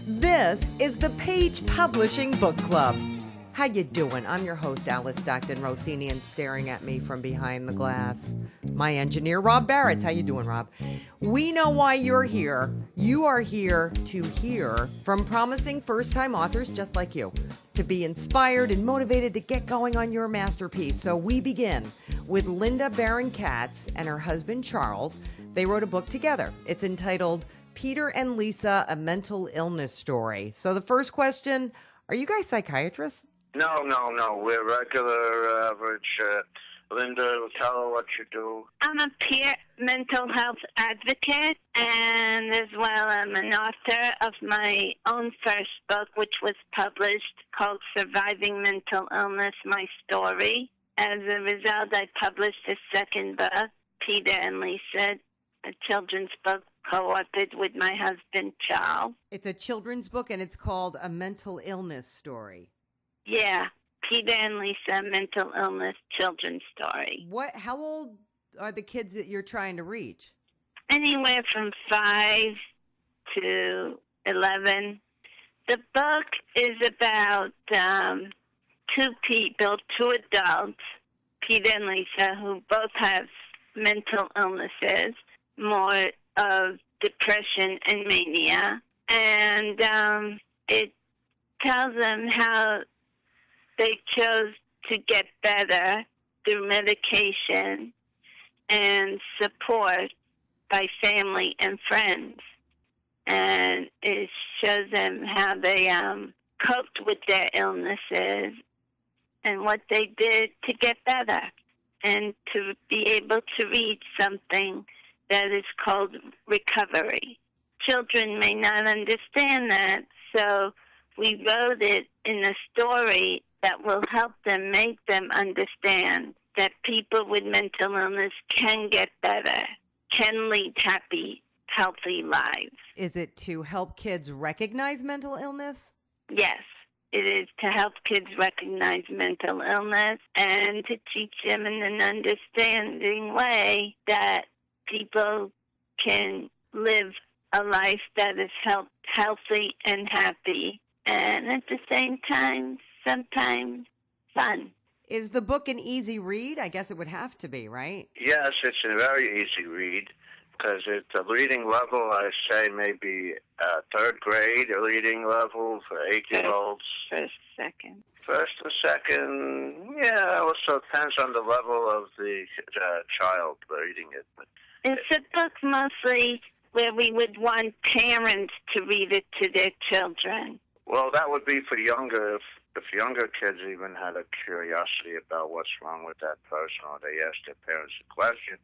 This is the Page Publishing Book Club. How you doing? I'm your host, Alice Stockton Rossini, and staring at me from behind the glass, my engineer, Rob Barrett. How you doing, Rob? We know why you're here. You are here to hear from promising first-time authors just like you, to be inspired and motivated to get going on your masterpiece. So we begin with Linda Barron Katz and her husband, Charles. They wrote a book together. It's entitled Peter and Lisa, A Mental Illness Story. So the first question, are you guys psychiatrists? No. We're regular, average. Linda, tell her what you do. I'm a peer mental health advocate, and as well I'm an author of my own first book, which was published, called Surviving Mental Illness, My Story. As a result, I published a second book, Peter and Lisa, a children's book co-authored with my husband, Charles. It's a children's book, and it's called A Mental Illness Story. Yeah, Peter and Lisa, Mental Illness Children's Story. How old are the kids that you're trying to reach? Anywhere from 5 to 11. The book is about two people, two adults, Peter and Lisa, who both have mental illnesses, more of depression and mania. And it tells them how they chose to get better through medication and support by family and friends. And it shows them how they coped with their illnesses and what they did to get better and to be able to reach something that is called recovery. Children may not understand that, so we wrote it in a story that will help them, make them understand that people with mental illness can get better, can lead happy, healthy lives. Is it to help kids recognize mental illness? Yes, it is to help kids recognize mental illness and to teach them in an understanding way that people can live a life that is healthy and happy, and at the same time, sometimes fun. Is the book an easy read? I guess it would have to be, right? Yes, it's a very easy read because it's a reading level, I say maybe third grade reading level for 8-year-olds. First, second. First or second, yeah, also depends on the level of the child reading it. But it's a book mostly where we would want parents to read it to their children. Well, that would be for younger, if younger kids even had a curiosity about what's wrong with that person, or they asked their parents a question,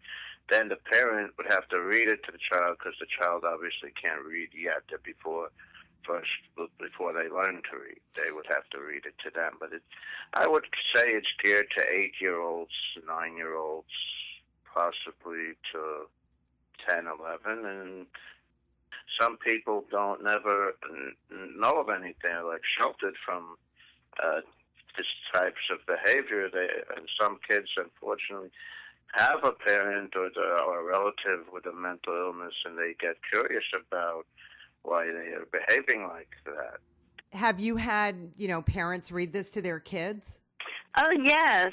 then the parent would have to read it to the child because the child obviously can't read yet before they learn to read. They would have to read it to them. But I would say it's geared to 8-year-olds, 9-year-olds, possibly to 10, 11, and some people don't never know of anything like sheltered from these types of behavior. And some kids, unfortunately, have a parent or a relative with a mental illness, and they get curious about why they are behaving like that. Have you had, parents read this to their kids? Oh, yes.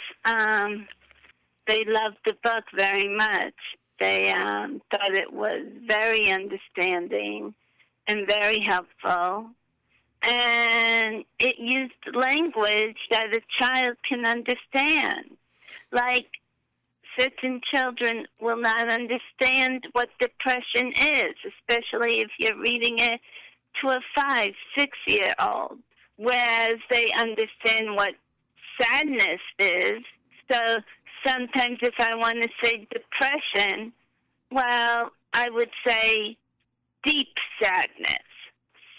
They loved the book very much. They thought it was very understanding and very helpful. And it used language that a child can understand. Like, certain children will not understand what depression is, especially if you're reading it to a 5, 6-year-old, whereas they understand what sadness is. So sometimes if I want to say depression, well, I would say deep sadness.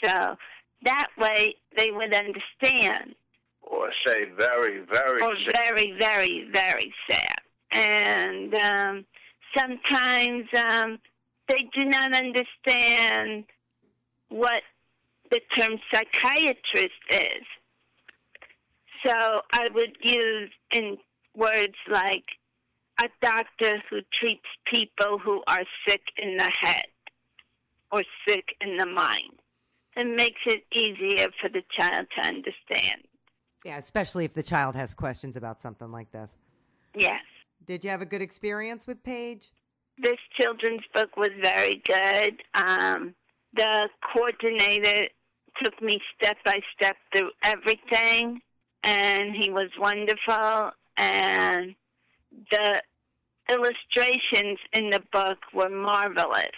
So that way they would understand. Or say very, very or sad. Very, very, very sad. And sometimes they do not understand what the term psychiatrist is. So I would use in words like a doctor who treats people who are sick in the head or sick in the mind. It makes it easier for the child to understand. Yeah, especially if the child has questions about something like this. Yes. Did you have a good experience with Paige? This children's book was very good. The coordinator took me step by step through everything, and he was wonderful. And the illustrations in the book were marvelous.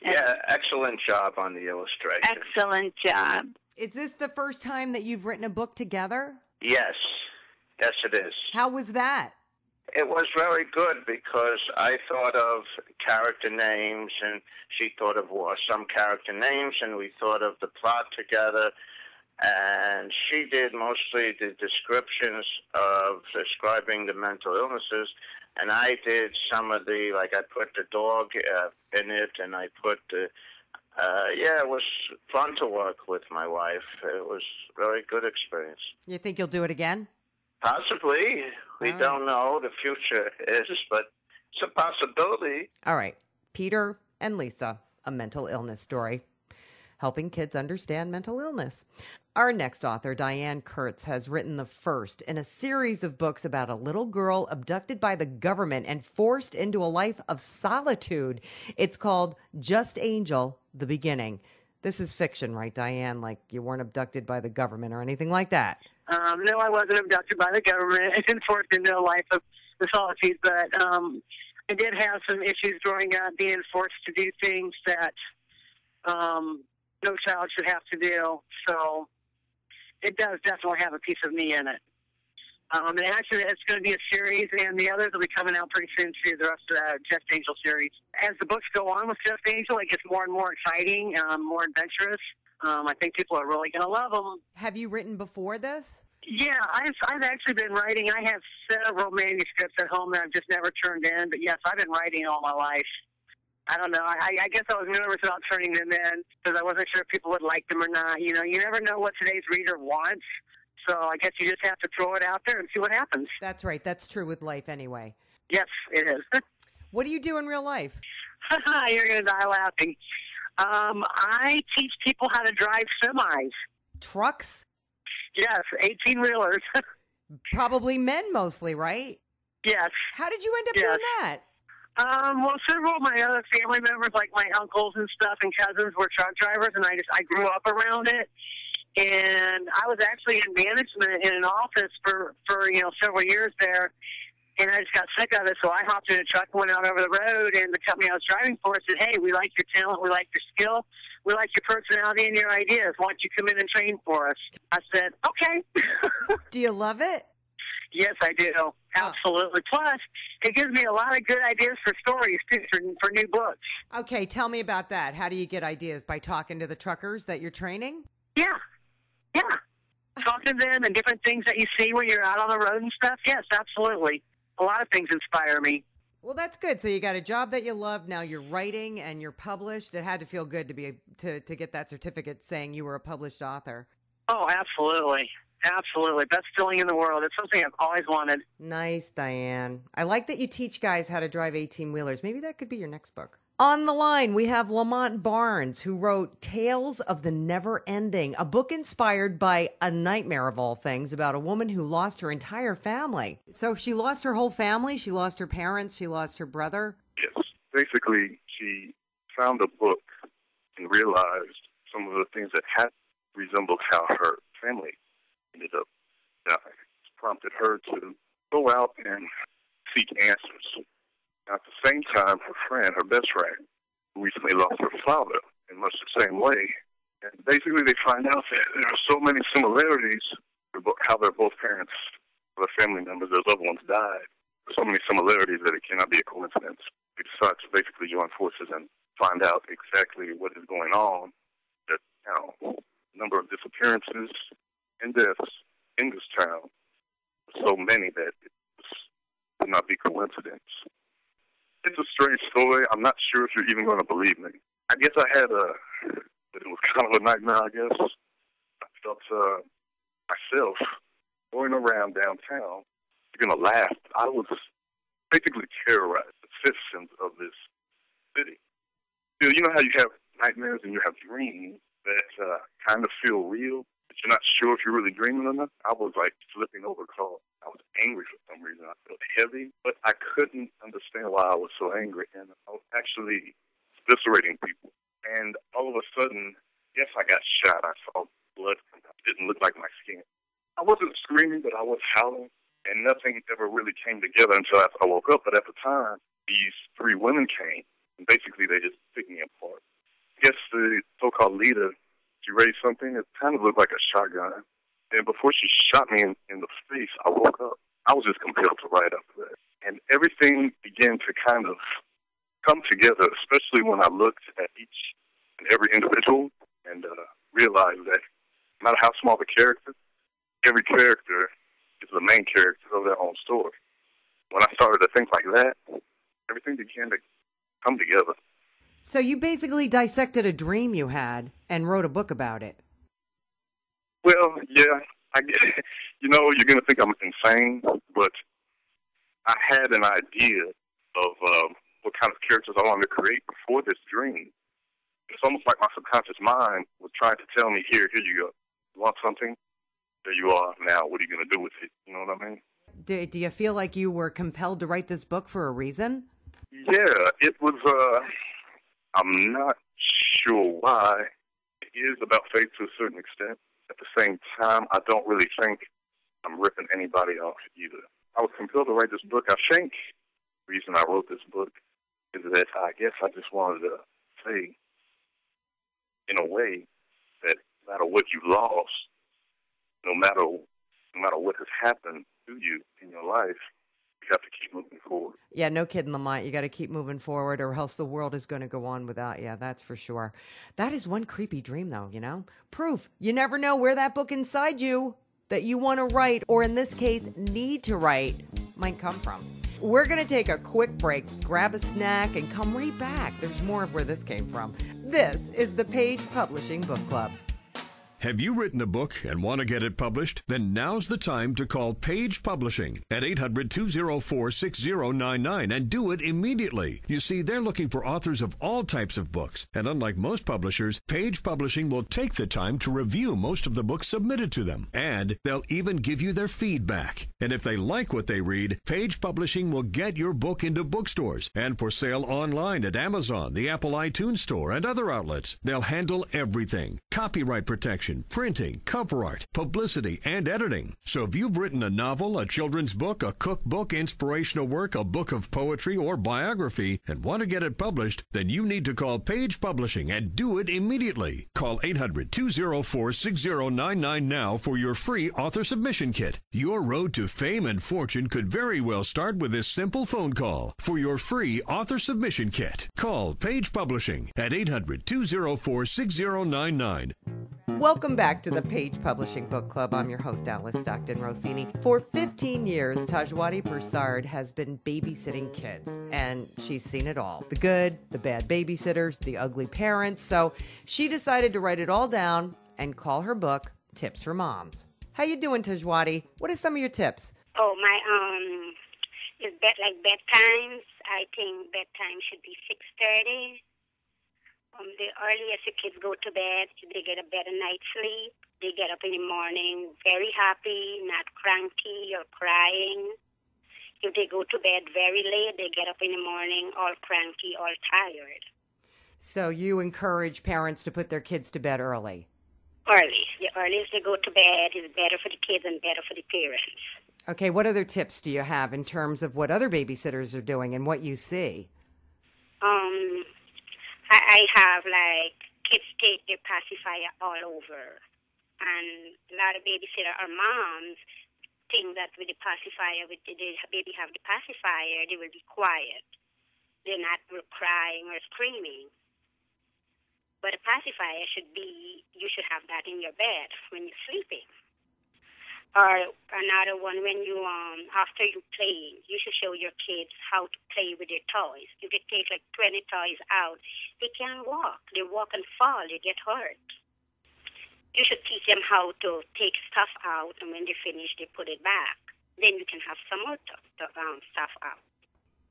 Yeah, excellent job on the illustration. Excellent job. Is this the first time that you've written a book together? Yes. Yes, it is. How was that? It was very good because I thought of character names and she thought of some character names and we thought of the plot together. And she did mostly the descriptions of describing the mental illnesses. And I did some of the, like I put the dog in it and I put the, it was fun to work with my wife. It was a very good experience. You think you'll do it again? Possibly. We don't know. The future is, but it's a possibility. All right. Peter and Lisa, a mental illness story, helping kids understand mental illness. Our next author, Diane Kurtz, has written the first in a series of books about a little girl abducted by the government and forced into a life of solitude. It's called Just Angel, The Beginning. This is fiction, right, Diane? Like you weren't abducted by the government or anything like that. No, I wasn't abducted by the government and forced into a life of solitude, but I did have some issues growing up being forced to do things that no child should have to do. So it does definitely have a piece of me in it. And actually, it's going to be a series, and the others will be coming out pretty soon, too, the rest of the Just Angel series. As the books go on with Just Angel, it gets more and more exciting, more adventurous. I think people are really going to love them. Have you written before this? Yeah, I've actually been writing. I have several manuscripts at home that I've just never turned in. But, yes, I've been writing all my life. I don't know. I guess I was nervous about turning them in because I wasn't sure if people would like them or not. You know, you never know what today's reader wants. So I guess you just have to throw it out there and see what happens. That's right. That's true with life anyway. Yes, it is. What do you do in real life? You're going to die laughing. I teach people how to drive semis. Trucks? Yes, 18-wheelers. Probably men mostly, right? Yes. How did you end up doing that? Well, several of my other family members, like my uncles and stuff and cousins, were truck drivers, and I grew up around it. And I was actually in management in an office for several years there, and I just got sick of it. So I hopped in a truck and went out over the road, and the company I was driving for said, "Hey, we like your talent, we like your skill, we like your personality and your ideas. Why don't you come in and train for us?" I said, "Okay." Do you love it? Yes, I do. Absolutely. Plus, it gives me a lot of good ideas for stories, too, for new books. Okay, tell me about that. How do you get ideas? By talking to the truckers that you're training? Yeah. Talking to them and different things that you see when you're out on the road and stuff. Yes, absolutely. A lot of things inspire me. Well, that's good. So you got a job that you love. Now you're writing and you're published. It had to feel good to get that certificate saying you were a published author. Oh, absolutely. Absolutely. Best feeling in the world. It's something I've always wanted. Nice, Diane. I like that you teach guys how to drive 18-wheelers. Maybe that could be your next book. On the line, we have Lamont Barnes, who wrote Tales of the Never Ending, a book inspired by a nightmare of all things about a woman who lost her entire family. So she lost her whole family? She lost her parents? She lost her brother? Yes. Basically, she found a book and realized some of the things that had resembled how her family ended up dying. It prompted her to go out and seek answers. At the same time, her best friend, recently lost her father in much the same way. And basically they find out that there are so many similarities about how their both parents, their family members, their loved ones died. There's so many similarities that it cannot be a coincidence. They decide to basically join forces and find out exactly what is going on. That number of disappearances and deaths in this town, so many that it would not be coincidence. It's a strange story. I'm not sure if you're even going to believe me. I guess it was kind of a nightmare, I guess. I felt myself going around downtown. You're going to laugh. I was basically terrorized, the citizens of this city. You know how you have nightmares and you have dreams that kind of feel real, but you're not sure if you're really dreaming or not. I was like flipping over calls. I was angry for some reason. I felt heavy, but I couldn't understand why I was so angry. And I was actually eviscerating people. And all of a sudden, yes, I got shot. I saw blood. It didn't look like my skin. I wasn't screaming, but I was howling. And nothing ever really came together until after I woke up. But at the time, these three women came, and basically they just picked me apart. I guess the so-called leader, she raised something that kind of looked like a shotgun. And before she shot me in the face, I woke up. I was just compelled to write after that. And everything began to kind of come together, especially when I looked at each and every individual and realized that no matter how small the character, every character is the main character of their own story. When I started to think like that, everything began to come together. So you basically dissected a dream you had and wrote a book about it. Well, yeah, I guess, you're going to think I'm insane, but I had an idea of what kind of characters I wanted to create before this dream. It's almost like my subconscious mind was trying to tell me, here you go. You want something? There you are. Now, what are you going to do with it? You know what I mean? Do you feel like you were compelled to write this book for a reason? Yeah, it was, I'm not sure why. It is about faith to a certain extent. At the same time, I don't really think I'm ripping anybody off either. I was compelled to write this book. I think the reason I wrote this book is that I guess I just wanted to say, in a way, that no matter what you lost, no matter what has happened to you in your life, you have to keep moving forward. Yeah, no kidding, Lamont. You got to keep moving forward or else the world is going to go on without you. That's for sure. That is one creepy dream, though, Proof. You never know where that book inside you that you want to write, or in this case, need to write, might come from. We're going to take a quick break, grab a snack, and come right back. There's more of where this came from. This is the Page Publishing Book Club. Have you written a book and want to get it published? Then now's the time to call Page Publishing at 800-204-6099 and do it immediately. You see, they're looking for authors of all types of books. And unlike most publishers, Page Publishing will take the time to review most of the books submitted to them. And they'll even give you their feedback. And if they like what they read, Page Publishing will get your book into bookstores and for sale online at Amazon, the Apple iTunes Store, and other outlets. They'll handle everything. Copyright protection, printing, cover art, publicity, and editing. So if you've written a novel, a children's book, a cookbook, inspirational work, a book of poetry, or biography, and want to get it published, then you need to call Page Publishing and do it immediately. Call 800-204-6099 now for your free author submission kit. Your road to fame and fortune could very well start with this simple phone call. For your free author submission kit, call Page Publishing at 800-204-6099. Welcome back to the Page Publishing Book Club. I'm your host, Alice Stockton Rossini. For 15 years, Tajwadi Persard has been babysitting kids, and she's seen it all. The good, the bad babysitters, the ugly parents. So she decided to write it all down and call her book Tips for Moms. How you doing, Tajwadi? What are some of your tips? Oh, my, is like bedtimes. I think bedtime should be 6:30. The earliest the kids go to bed, they get a better night's sleep. They get up in the morning very happy, not cranky or crying. If they go to bed very late, they get up in the morning all cranky, all tired. So you encourage parents to put their kids to bed early? Early. The earliest they go to bed is better for the kids and better for the parents. Okay, what other tips do you have in terms of what other babysitters are doing and what you see? I have, kids take their pacifier all over. And a lot of babysitters or moms think that with the pacifier, with the baby have the pacifier, they will be quiet. They're not crying or screaming. But a pacifier you should have that in your bed when you're sleeping. Or another one, when you, after you play, you should show your kids how to play with their toys. If they take 20 toys out, they can't walk. They walk and fall. They get hurt. You should teach them how to take stuff out, and when they finish, they put it back. Then you can have some more stuff out.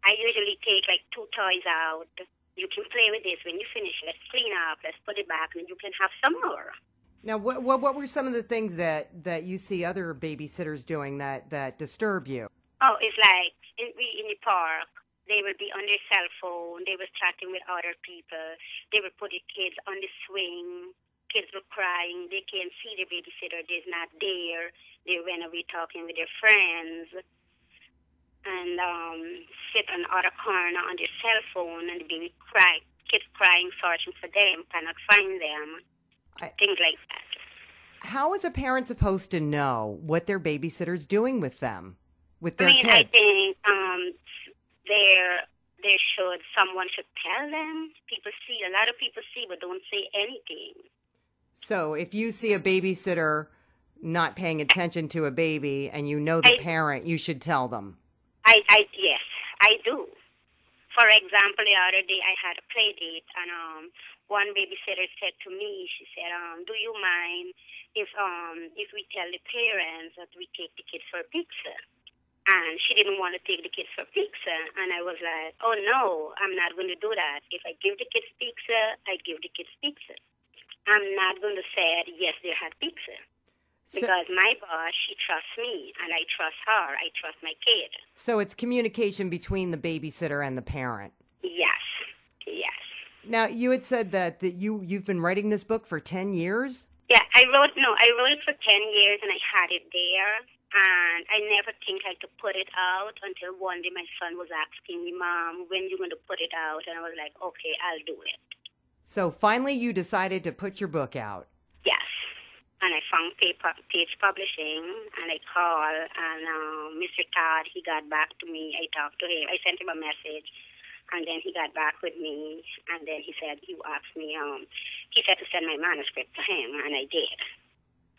I usually take 2 toys out, You can play with this. When you finish, let's clean up, let's put it back, and you can have some more. Now, what were some of the things that you see other babysitters doing that disturb you? Oh, it's like in the park, they will be on their cell phone, they were chatting with other people, they will put the kids on the swing, kids were crying, they can't see the babysitter, they're not there, they went away talking with their friends, and sit on the other corner on their cell phone, and the baby cry, kids crying, searching for them, cannot find them, things like that. How is a parent supposed to know what their babysitter's doing with them, with their kids? I think someone should tell them. A lot of people see, but don't say anything. So if you see a babysitter not paying attention to a baby and you know the parent, you should tell them. Yes, I do. For example, the other day I had a play date, and one babysitter said to me, she said, do you mind if we tell the parents that we take the kids for pizza? And she didn't want to take the kids for pizza. And I was like, oh, no, I'm not going to do that. If I give the kids pizza, I give the kids pizza. I'm not going to say, yes, they had pizza. Because my boss, she trusts me, and I trust her. I trust my kid. So it's communication between the babysitter and the parent. Yes, yes. Now, you had said that you've been writing this book for 10 years? Yeah, I wrote it for 10 years, and I had it there. And I never think I could put it out until one day my son was asking me, Mom, when are you going to put it out? And I was like, okay, I'll do it. So finally you decided to put your book out. Yes. And I found Page Publishing, and I called, and Mr. Todd, he got back to me. I talked to him. I sent him a message, and then he got back with me, and then he said, he asked me, he said to send my manuscript to him, and I did.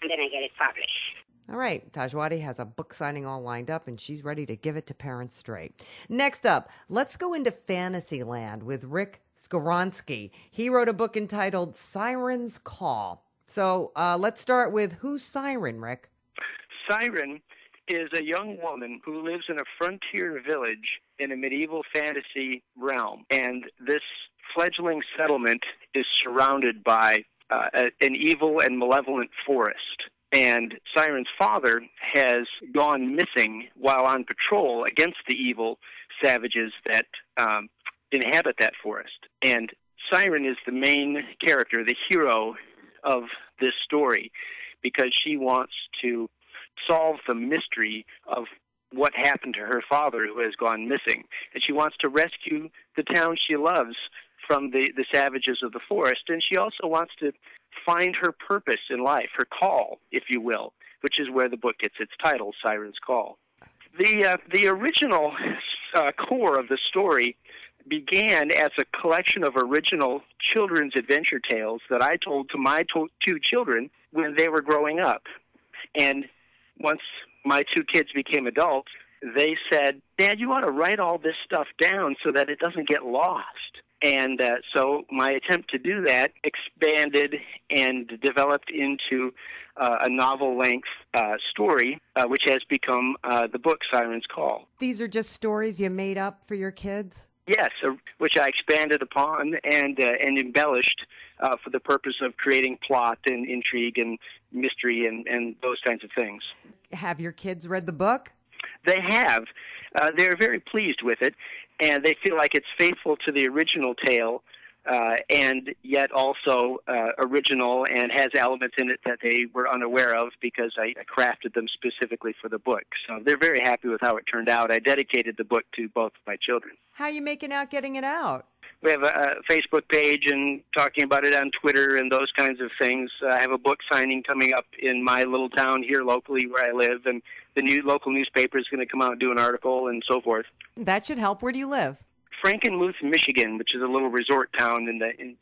And then I get it published. All right, Tajwadi has a book signing all lined up, and she's ready to give it to parents straight. Next up, let's go into Fantasyland with Rick Skowronski. He wrote a book entitled Siren's Call. So let's start with, who's Siren, Rick? Siren is a young woman who lives in a frontier village in a medieval fantasy realm. And this fledgling settlement is surrounded by an evil and malevolent forest. And Siren's father has gone missing while on patrol against the evil savages that inhabit that forest. And Siren is the main character, the hero of this story, because she wants to solve the mystery of what happened to her father who has gone missing. And she wants to rescue the town she loves from the savages of the forest. And she also wants to find her purpose in life, her call, if you will, which is where the book gets its title, Siren's Call. The original core of the story began as a collection of original children's adventure tales that I told to my two children when they were growing up. And once my two kids became adults, they said, Dad, you ought to write all this stuff down so that it doesn't get lost. And so my attempt to do that expanded and developed into a novel-length story, which has become the book Siren's Call. These are just stories you made up for your kids? Yes, which I expanded upon and embellished for the purpose of creating plot and intrigue and mystery and those kinds of things. Have your kids read the book? They have. They're very pleased with it, and they feel like it's faithful to the original tale, and yet also original and has elements in it that they were unaware of because I crafted them specifically for the book. So they're very happy with how it turned out. I dedicated the book to both of my children. How are you making out getting it out? We have a Facebook page and talking about it on Twitter and those kinds of things. I have a book signing coming up in my little town here locally where I live, and the new local newspaper is going to come out and do an article and so forth. That should help. Where do you live? Frankenmuth, Michigan, which is a little resort town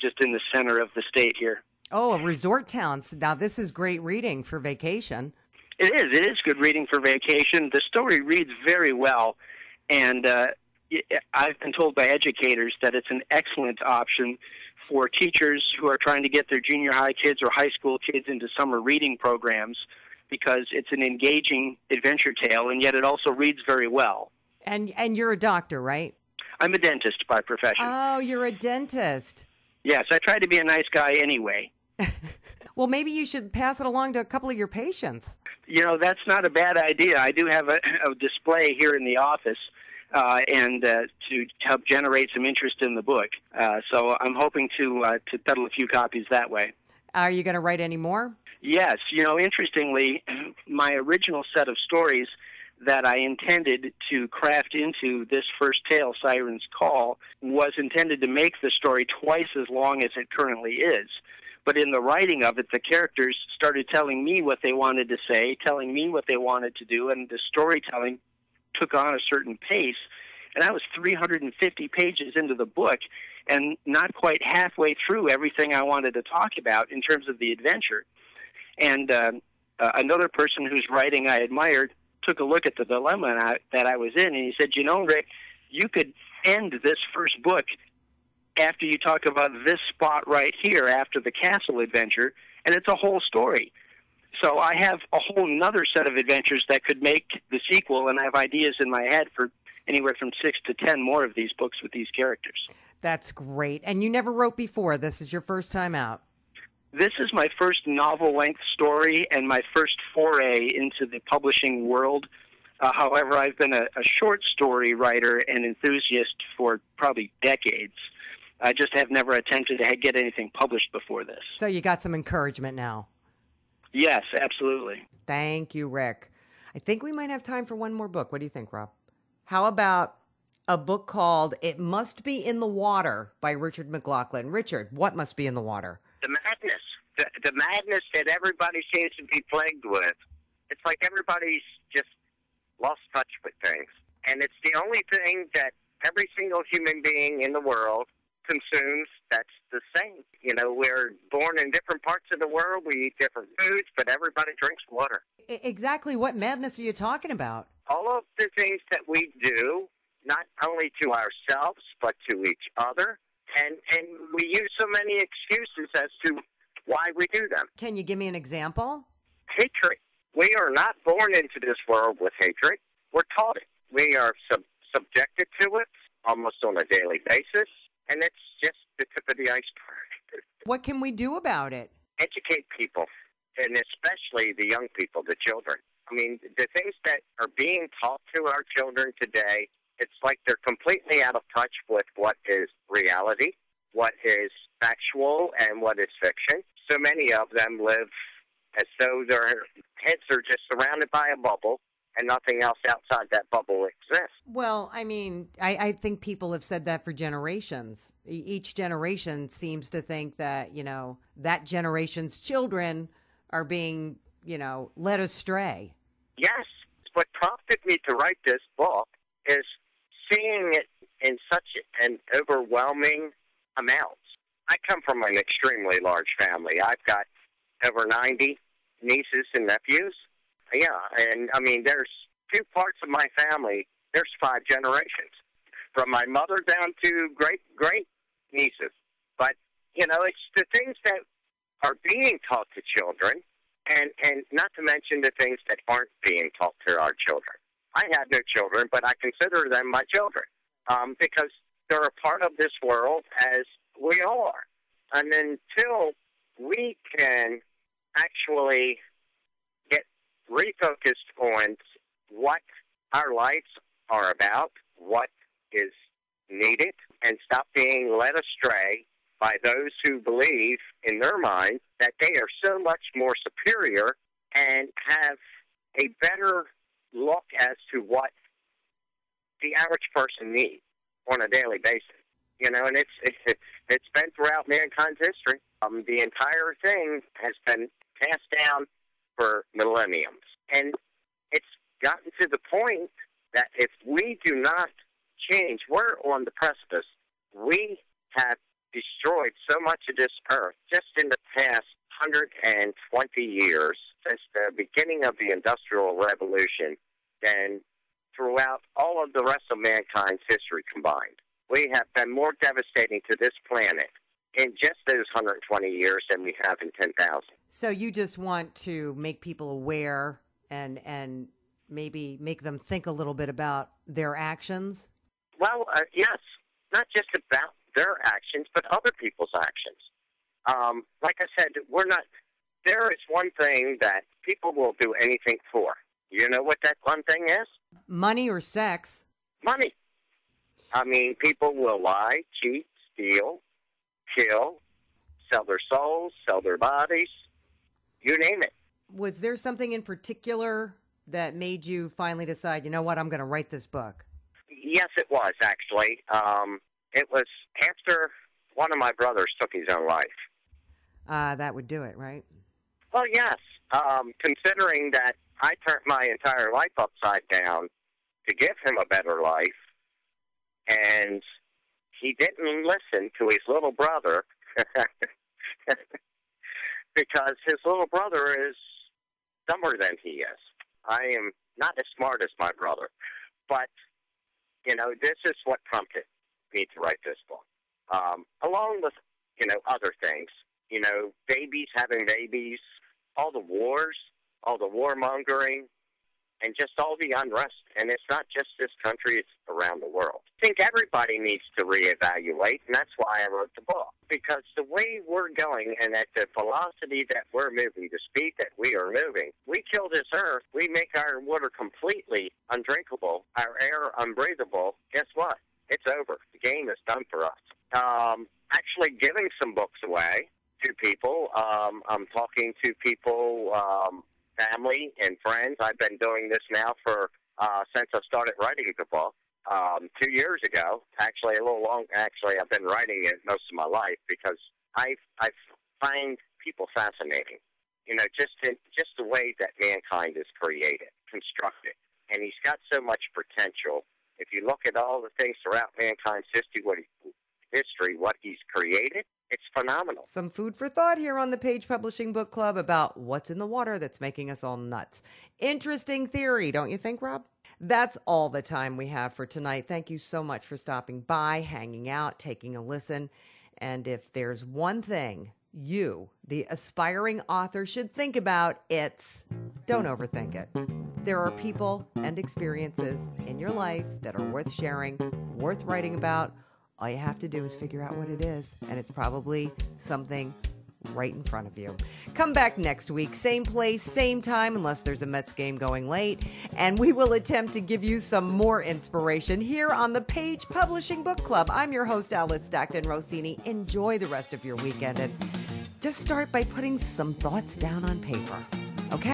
just in the center of the state here. Oh, a resort town. Now, this is great reading for vacation. It is. It is good reading for vacation. The story reads very well, and I've been told by educators that it's an excellent option for teachers who are trying to get their junior high kids or high school kids into summer reading programs because it's an engaging adventure tale, and yet it also reads very well. And you're a doctor, right? I'm a dentist by profession. Oh, you're a dentist. Yes, I try to be a nice guy anyway. Well, maybe you should pass it along to a couple of your patients. You know, that's not a bad idea. I do have a display here in the office and to help generate some interest in the book. So I'm hoping to peddle a few copies that way. Are you going to write any more? Yes. You know, interestingly, my original set of stories that I intended to craft into this first tale, Siren's Call, was intended to make the story twice as long as it currently is. But in the writing of it, the characters started telling me what they wanted to say, telling me what they wanted to do, and the storytelling took on a certain pace. And I was 350 pages into the book and not quite halfway through everything I wanted to talk about in terms of the adventure. And another person whose writing I admired took a look at the dilemma that I was in, and he said, you know, Rick, you could end this first book after you talk about this spot right here after the castle adventure, and it's a whole story. So I have a whole nother set of adventures that could make the sequel, and I have ideas in my head for anywhere from 6 to 10 more of these books with these characters. That's great. And you never wrote before. This is your first time out. This is my first novel-length story and my first foray into the publishing world. However, I've been a short story writer and enthusiast for probably decades. I just have never attempted to get anything published before this. So you got some encouragement now. Yes, absolutely. Thank you, Rick. I think we might have time for one more book. What do you think, Rob? How about a book called It Must Be in the Water by Richard McLaughlin? Richard, what must be in the water? The madness. The madness that everybody seems to be plagued with. It's like everybody's just lost touch with things. And it's the only thing that every single human being in the world consumes that's the same. You know, we're born in different parts of the world. We eat different foods, but everybody drinks water. Exactly what madness are you talking about? All of the things that we do, not only to ourselves, but to each other. And we use so many excuses as to why we do them. Can you give me an example? Hatred. We are not born into this world with hatred. We're taught it. We are subjected to it almost on a daily basis. And it's just the tip of the iceberg. What can we do about it? Educate people, and especially the young people, the children. I mean, the things that are being taught to our children today, it's like they're completely out of touch with what is reality, what is factual, and what is fiction. So many of them live as though their heads are just surrounded by a bubble, and nothing else outside that bubble exists. Well, I mean, I think people have said that for generations. Each generation seems to think that, you know, that generation's children are being, you know, led astray. Yes. What prompted me to write this book is seeing it in such an overwhelming amount. I come from an extremely large family. I've got over 90 nieces and nephews. Yeah, and I mean, there's 2 parts of my family. There's 5 generations, from my mother down to great nieces. But you know, it's the things that are being taught to children, and not to mention the things that aren't being taught to our children. I have no children, but I consider them my children because they're a part of this world as we all are. And until we can actually get refocused on what our lives are about, what is needed, and stop being led astray by those who believe in their mind that they are so much more superior and have a better look as to what the average person needs on a daily basis. You know, and it's been throughout mankind's history. The entire thing has been passed down for millenniums. And it's gotten to the point that if we do not change, we're on the precipice. We have destroyed so much of this earth just in the past 120 years, since the beginning of the Industrial Revolution, and throughout all of the rest of mankind's history combined. We have been more devastating to this planet in just those 120 years than we have in 10,000. So you just want to make people aware and maybe make them think a little bit about their actions? Well, yes, not just about their actions, but other people's actions. Like I said, there is one thing that people will do anything for. You know what that one thing is? Money or sex? Money. I mean, people will lie, cheat, steal, kill, sell their souls, sell their bodies, you name it. Was there something in particular that made you finally decide, you know what, I'm going to write this book? Yes, it was, actually. It was after one of my brothers took his own life. That would do it, right? Well, yes. Considering that I turned my entire life upside down to give him a better life, and he didn't listen to his little brother because his little brother is dumber than he is. I am not as smart as my brother, but, this is what prompted me to write this book, along with, other things, babies having babies, all the wars, all the warmongering, and just all the unrest. And it's not just this country, it's around the world. I think everybody needs to reevaluate, and that's why I wrote the book. Because the way we're going and at the velocity that we're moving, the speed that we are moving, we kill this earth, we make our water completely undrinkable, our air unbreathable. Guess what? It's over. The game is done for us. Actually giving some books away to people. I'm talking to people, family and friends. I've been doing this now for since I started writing the book 2 years ago. Actually, a little long. Actually, I've been writing it most of my life because I find people fascinating. Just the way that mankind is created, constructed, and he's got so much potential. If you look at all the things throughout mankind's history, what he's created, it's phenomenal. Some food for thought here on the Page Publishing Book Club about what's in the water that's making us all nuts. Interesting theory, don't you think, Rob? That's all the time we have for tonight. Thank you so much for stopping by, hanging out, taking a listen. And if there's one thing you, the aspiring author, should think about, it's don't overthink it. There are people and experiences in your life that are worth sharing, worth writing about. All you have to do is figure out what it is, and it's probably something right in front of you. Come back next week, same place, same time, unless there's a Mets game going late, and we will attempt to give you some more inspiration here on the Page Publishing Book Club. I'm your host, Alice Stockton Rossini. Enjoy the rest of your weekend, and just start by putting some thoughts down on paper.